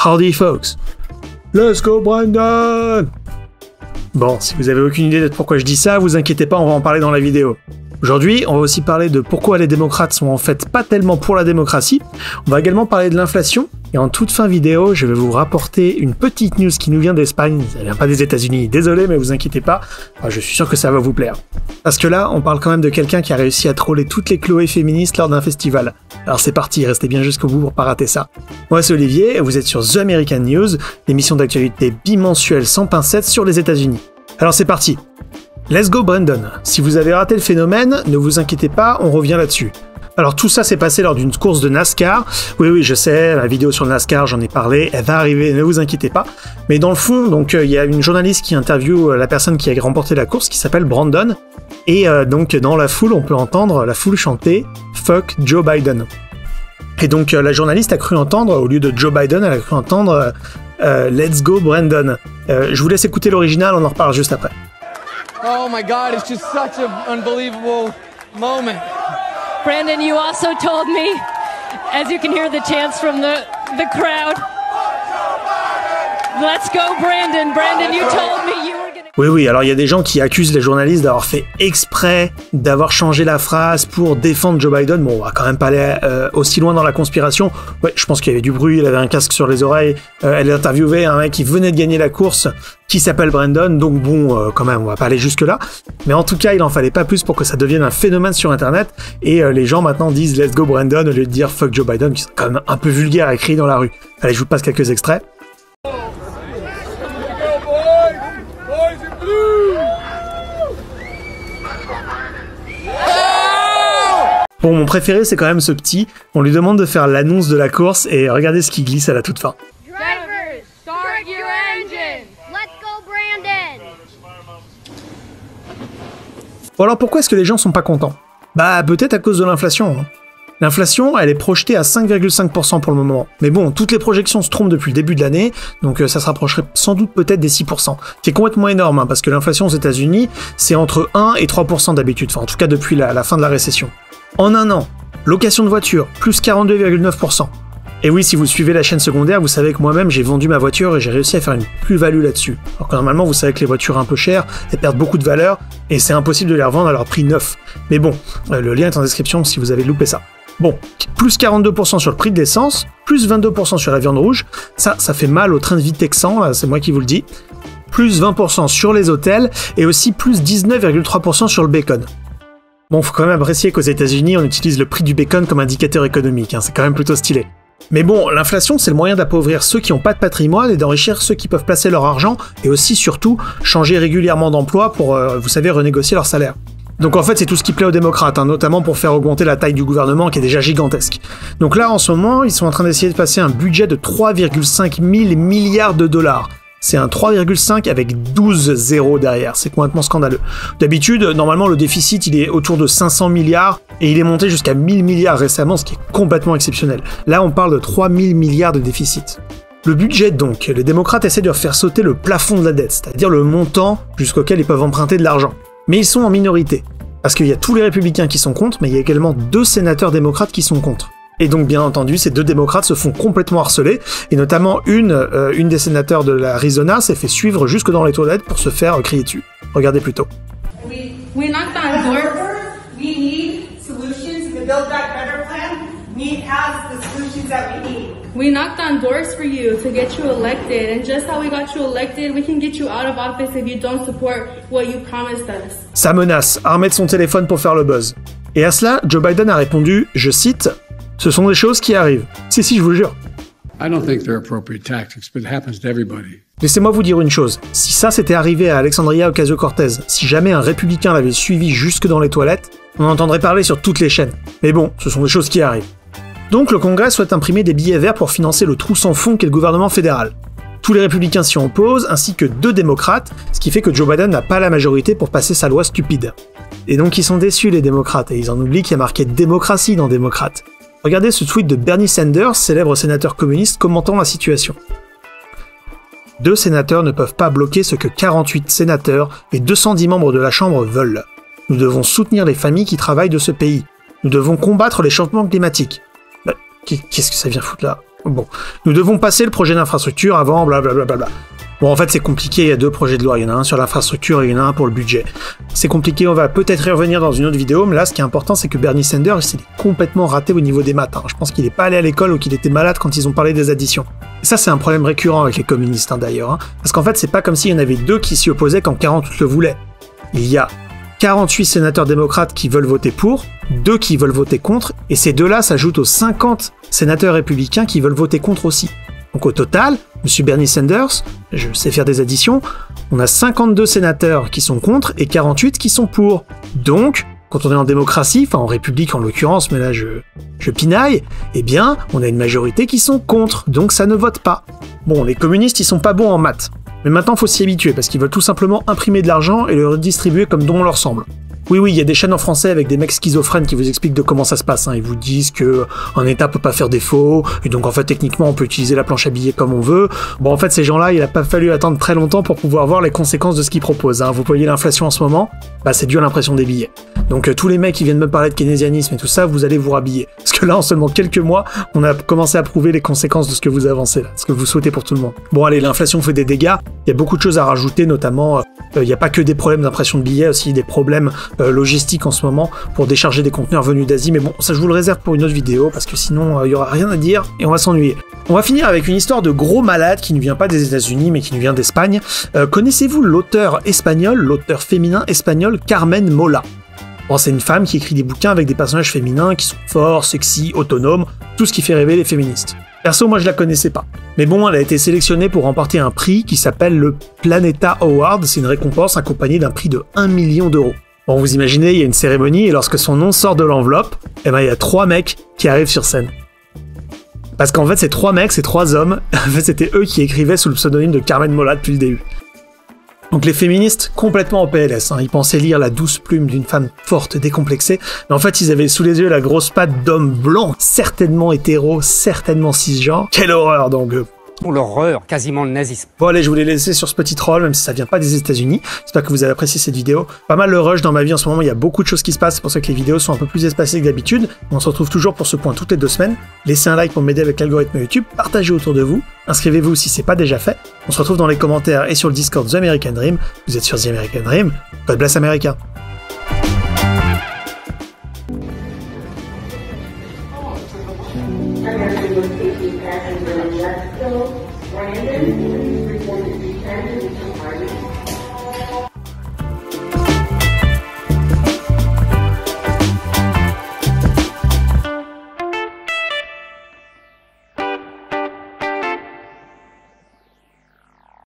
Howdy folks. Let's go Brandon. Bon, si vous avez aucune idée de pourquoi je dis ça, vous inquiétez pas, on va en parler dans la vidéo. Aujourd'hui, on va aussi parler de pourquoi les démocrates sont en fait pas tellement pour la démocratie. On va également parler de l'inflation. Et en toute fin vidéo, je vais vous rapporter une petite news qui nous vient d'Espagne. Ça vient pas des États-Unis, désolé, mais vous inquiétez pas. Enfin, je suis sûr que ça va vous plaire. Parce que là, on parle quand même de quelqu'un qui a réussi à troller toutes les Chloé féministes lors d'un festival. Alors c'est parti, restez bien jusqu'au bout pour pas rater ça. Moi c'est Olivier, et vous êtes sur The American News, l'émission d'actualité bimensuelle sans pincettes sur les États-Unis. Alors c'est parti. Let's go Brandon. Si vous avez raté le phénomène, ne vous inquiétez pas, on revient là-dessus. Alors tout ça s'est passé lors d'une course de NASCAR. Oui, je sais, la vidéo sur le NASCAR, j'en ai parlé, elle va arriver, ne vous inquiétez pas. Mais dans le fond, donc il y a une journaliste qui interviewe la personne qui a remporté la course, qui s'appelle Brandon. Et donc dans la foule, on peut entendre la foule chanter « Fuck Joe Biden ». Et donc la journaliste a cru entendre, au lieu de Joe Biden, elle a cru entendre « Let's go Brandon ». Je vous laisse écouter l'original, on en reparle juste après. Oh my God, it's just such an unbelievable moment. Brandon, you also told me, as you can hear the chants from the crowd, let's go Brandon. Brandon, you told me you were gonna... Oui, alors il y a des gens qui accusent les journalistes d'avoir fait exprès, d'avoir changé la phrase pour défendre Joe Biden. Bon, on va quand même pas aller aussi loin dans la conspiration. Ouais, je pense qu'il y avait du bruit, il avait un casque sur les oreilles, elle interviewait un mec qui venait de gagner la course, qui s'appelle Brandon, donc bon, quand même, on va pas aller jusque-là. Mais en tout cas, il en fallait pas plus pour que ça devienne un phénomène sur Internet, et les gens maintenant disent « Let's go Brandon » au lieu de dire « Fuck Joe Biden », qui sont quand même un peu vulgaire à crier dans la rue. Allez, je vous passe quelques extraits. Bon, mon préféré, c'est quand même ce petit. On lui demande de faire l'annonce de la course et regardez ce qui glisse à la toute fin. Drivers, start your engine. Let's go, Brandon. Bon, alors pourquoi est-ce que les gens sont pas contents? Bah, peut-être à cause de l'inflation. Hein. L'inflation, elle est projetée à 5,5% pour le moment. Mais bon, toutes les projections se trompent depuis le début de l'année, donc ça se rapprocherait sans doute peut-être des 6%. C'est complètement énorme, hein, parce que l'inflation aux États-Unis, c'est entre 1 et 3% d'habitude, enfin en tout cas depuis la fin de la récession. En un an, location de voiture, plus 42,9%. Et oui, si vous suivez la chaîne secondaire, vous savez que moi-même j'ai vendu ma voiture et j'ai réussi à faire une plus-value là-dessus. Alors que normalement, vous savez que les voitures un peu chères, elles perdent beaucoup de valeur et c'est impossible de les revendre à leur prix neuf. Mais bon, le lien est en description si vous avez loupé ça. Bon, plus 42% sur le prix de l'essence, plus 22% sur la viande rouge, ça fait mal au train de vie texan, là, c'est moi qui vous le dis. Plus 20% sur les hôtels et aussi plus 19,3% sur le bacon. Bon, faut quand même apprécier qu'aux États-Unis, on utilise le prix du bacon comme indicateur économique, hein, c'est quand même plutôt stylé. Mais bon, l'inflation, c'est le moyen d'appauvrir ceux qui n'ont pas de patrimoine et d'enrichir ceux qui peuvent placer leur argent et aussi, surtout, changer régulièrement d'emploi pour, vous savez, renégocier leur salaire. Donc en fait, c'est tout ce qui plaît aux démocrates, hein, notamment pour faire augmenter la taille du gouvernement qui est déjà gigantesque. Donc là, en ce moment, ils sont en train d'essayer de passer un budget de 3,5 000 milliards de dollars. C'est un 3,5 avec 12 zéros derrière, c'est complètement scandaleux. D'habitude, normalement, le déficit, il est autour de 500 milliards, et il est monté jusqu'à 1000 milliards récemment, ce qui est complètement exceptionnel. Là, on parle de 3000 milliards de déficit. Le budget, donc, les démocrates essaient de faire sauter le plafond de la dette, c'est-à-dire le montant jusqu'auquel ils peuvent emprunter de l'argent. Mais ils sont en minorité, parce qu'il y a tous les républicains qui sont contre, mais il y a également 2 sénateurs démocrates qui sont contre. Et donc, bien entendu, ces 2 démocrates se font complètement harceler, et notamment une des sénateurs de l'Arizona s'est fait suivre jusque dans les toilettes pour se faire crier dessus. Regardez plutôt. We knocked on doors. We need solutions. The Build Back Better plan has the solutions that we need. We knocked on doors for you to get you elected, and just how we got you elected, we can get you out of office if you don't support what you promised us. Ça menace, armé de son téléphone pour faire le buzz. Et à cela, Joe Biden a répondu, je cite, « Ce sont des choses qui arrivent. » Si, je vous jure. I don't think they're appropriate tactics, but it happens to everybody. Laissez-moi vous dire une chose, si ça s'était arrivé à Alexandria Ocasio-Cortez, si jamais un républicain l'avait suivi jusque dans les toilettes, on en entendrait parler sur toutes les chaînes. Mais bon, ce sont des choses qui arrivent. Donc le Congrès souhaite imprimer des billets verts pour financer le trou sans fond qu'est le gouvernement fédéral. Tous les républicains s'y opposent, ainsi que 2 démocrates, ce qui fait que Joe Biden n'a pas la majorité pour passer sa loi stupide. Et donc ils sont déçus les démocrates, et ils en oublient qu'il y a marqué démocratie dans démocrate. Regardez ce tweet de Bernie Sanders, célèbre sénateur communiste, commentant la situation. 2 sénateurs ne peuvent pas bloquer ce que 48 sénateurs et 210 membres de la Chambre veulent. Nous devons soutenir les familles qui travaillent de ce pays. Nous devons combattre les changements climatiques. Qu'est-ce que ça vient foutre là? Bon, nous devons passer le projet d'infrastructure avant blablabla. Bon, en fait, c'est compliqué, il y a 2 projets de loi, il y en a un sur l'infrastructure et il y en a un pour le budget. C'est compliqué, on va peut-être y revenir dans une autre vidéo, mais là, ce qui est important, c'est que Bernie Sanders, il est complètement raté au niveau des maths. Je pense qu'il n'est pas allé à l'école ou qu'il était malade quand ils ont parlé des additions. Et ça, c'est un problème récurrent avec les communistes, d'ailleurs. Parce qu'en fait, c'est pas comme s'il y en avait 2 qui s'y opposaient quand 48 le voulaient. Il y a 48 sénateurs démocrates qui veulent voter pour, 2 qui veulent voter contre, et ces 2-là s'ajoutent aux 50 sénateurs républicains qui veulent voter contre aussi. Donc au total, M. Bernie Sanders, je sais faire des additions, on a 52 sénateurs qui sont contre et 48 qui sont pour. Donc, quand on est en démocratie, enfin en république en l'occurrence, mais là je pinaille, eh bien, on a une majorité qui sont contre, donc ça ne vote pas. Bon, les communistes, ils sont pas bons en maths. Mais maintenant, il faut s'y habituer, parce qu'ils veulent tout simplement imprimer de l'argent et le redistribuer comme bon leur semble. Oui, il y a des chaînes en français avec des mecs schizophrènes qui vous expliquent de comment ça se passe. Ils vous disent que un État peut pas faire défaut, et donc en fait techniquement on peut utiliser la planche à billets comme on veut. Bon, en fait ces gens-là, il a pas fallu attendre très longtemps pour pouvoir voir les conséquences de ce qu'ils proposent. Vous voyez l'inflation en ce moment, c'est dû à l'impression des billets. Donc tous les mecs qui viennent me parler de keynésianisme et tout ça, vous allez vous rhabiller. Parce que là, en seulement quelques mois, on a commencé à prouver les conséquences de ce que vous avancez là, ce que vous souhaitez pour tout le monde. Bon allez, l'inflation fait des dégâts, il y a beaucoup de choses à rajouter, notamment il n'y a pas que des problèmes d'impression de billets, aussi des problèmes logistiques en ce moment pour décharger des conteneurs venus d'Asie, mais bon, ça je vous le réserve pour une autre vidéo, parce que sinon il y aura rien à dire et on va s'ennuyer. On va finir avec une histoire de gros malade qui ne vient pas des États-Unis mais qui nous vient d'Espagne. Connaissez-vous l'auteur féminin espagnol Carmen Mola? Bon, c'est une femme qui écrit des bouquins avec des personnages féminins qui sont forts, sexy, autonomes, tout ce qui fait rêver les féministes. Perso, moi je la connaissais pas. Mais bon, elle a été sélectionnée pour remporter un prix qui s'appelle le Planeta Award, c'est une récompense accompagnée d'un prix de 1 million d'euros. Bon, vous imaginez, il y a une cérémonie et lorsque son nom sort de l'enveloppe, il y a 3 mecs qui arrivent sur scène. Parce qu'en fait, ces 3 mecs, ces 3 hommes, en fait, c'était eux qui écrivaient sous le pseudonyme de Carmen Mola depuis le début. Donc les féministes, complètement en PLS, ils pensaient lire la douce plume d'une femme forte, décomplexée, mais en fait ils avaient sous les yeux la grosse patte d'hommes blancs, certainement hétéros, certainement cisgenres. Quelle horreur donc L'horreur, quasiment le nazisme. Bon allez, je voulais laisser sur ce petit troll, même si ça vient pas des États-Unis. J'espère que vous avez apprécié cette vidéo. Pas mal le rush dans ma vie en ce moment, il y a beaucoup de choses qui se passent, c'est pour ça que les vidéos sont un peu plus espacées que d'habitude. On se retrouve toujours pour ce point toutes les 2 semaines. Laissez un like pour m'aider avec l'algorithme YouTube, partagez autour de vous, inscrivez-vous si c'est pas déjà fait. On se retrouve dans les commentaires et sur le Discord The American Dream. Vous êtes sur The American Dream. God bless America. Brandon reported to be 10 to